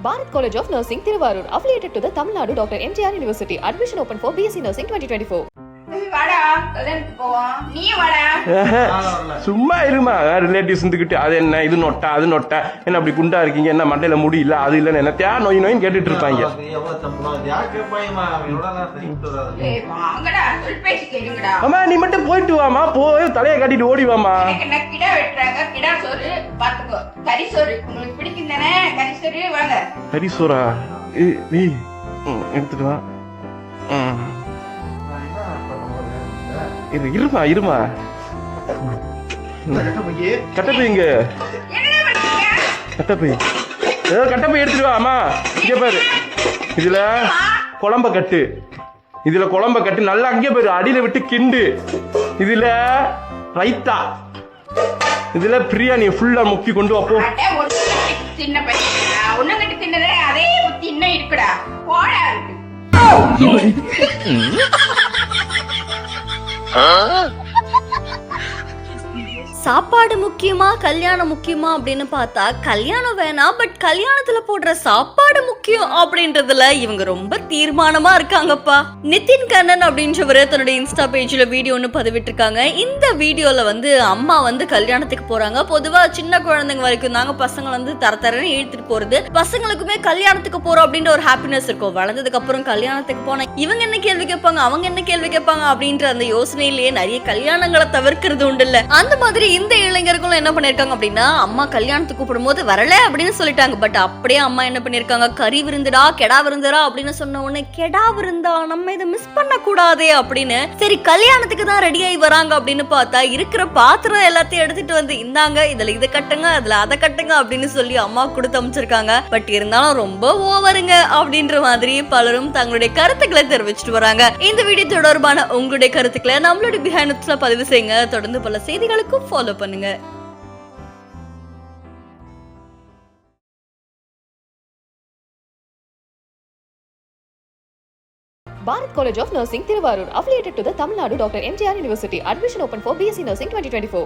Bharat College of Nursing, Thiruvarur, affiliated to the Tamil Nadu Dr. MGR University. Admission open for BSc Nursing 2024. சும்மா இருமா relatives இருந்துகிட்டு அது என்ன இது நொட்டா அது நொட்டா என்ன அப்படி குண்டா இருக்கீங்க என்ன மண்டையில முடி இல்ல அது இல்லன்னு என்ன தியா நோய் நோயின்னு கேட்டுட்டு இருப்பாங்க. அம்மா நீ மட்டும் போயிட்டு வாமா, போய் தலையை கட்டிட்டு ஓடி வாமா. கரிசோரா எடுத்துட்டு வா. இருமா இருமா கட்டப்பை இங்க கட்டப்பை கட்டப்பை எடுத்துட்டு வா. அம்மா இங்க பாரு, இதுல குழம்ப கட்டு, இதுல குழம்ப கட்டு நல்லா அங்கே பாரு அடியில விட்டு கிண்டு, இதுல ரைத்தா, இதுல பிரியாணி ஃபுல்லா முக்கி கொண்டு அப்போ சின்ன பையன் ஒண்ணு கட்டி தின்னதே அதே புத்தி இன்னும் இருக்குடா போடா. சாப்பாடு முக்கியமா கல்யாணம் முக்கியமா அப்படின்னு பார்த்தா கல்யாணம் வேணாம், பட் கல்யாணத்துல போடுற சாப்பாடு முக்கியம் அப்படின்றதுல இவங்க ரொம்ப தீர்மானமா இருக்காங்கப்பா. நிதின் கண்ணன் அப்படின்றவரு தன்னுடைய இன்ஸ்டா பேஜ்ல வீடியோ ஒன்று பதிவிட்டு இருக்காங்க. இந்த வீடியோல அம்மா கல்யாணத்துக்கு போறாங்க. பொதுவா சின்ன குழந்தைங்க வரைக்கும் தாங்க பசங்க தரன்னு இழுத்துட்டு போறது. பசங்களுக்குமே கல்யாணத்துக்கு போறோம் அப்படின்ற ஒரு ஹாப்பினஸ் இருக்கும். வளர்ந்ததுக்கு அப்புறம் கல்யாணத்துக்கு போனா இவங்க என்ன கேள்வி கேட்பாங்க, அவங்க என்ன கேள்வி கேட்பாங்க அப்படின்ற அந்த யோசனையிலேயே நிறைய கல்யாணங்களை தவிர்க்கிறது உண்டு இல்ல. அந்த மாதிரி இந்த இளைஞர்களும் என்ன பண்ணிருக்காங்க அப்படின்னா, அம்மா கல்யாணத்துக்கு கூப்பிடும் போது வரல அப்படின்னு சொல்லிட்டாங்க. பட் அப்படியே அம்மா என்ன பண்ணிருக்காங்க, கறி விருந்துடா கெடா விருந்துடா அப்படின்னு சொன்ன உடனே கெடா விருந்தா நம்ம இதை மிஸ் பண்ண கூடாதே அப்படின்னு சரி கல்யாணத்துக்கு தான் ரெடி ஆகி வராங்க அப்படின்னு பார்த்தா இருக்கிற பாத்திரம் எல்லாத்தையும் எடுத்துட்டு இந்தாங்க இதுல இதை கட்டுங்க அதுல அதை கட்டுங்க அப்படின்னு சொல்லி அம்மா கொடுத்து அமைச்சிருக்காங்க. பட் இருந்தாலும் ரொம்ப ஓவருங்க அப்படின்ற மாதிரி பலரும் தங்களுடைய கருத்துக்களை தெரிவிச்சுட்டு வராங்க. இந்த வீடியோ தொடர்பான உங்களுடைய கருத்துக்களை நம்மளுடைய பிஹைண்ட் பதிவு செய்யுங்க. தொடர்ந்து பல செய்திகளுக்கும் ஃபாலோ பண்ணுங்க. Bharat College of Nursing, Thiruvarur, affiliated to the Tamil Nadu Dr. MGR University. Admission open for BSc Nursing 2024.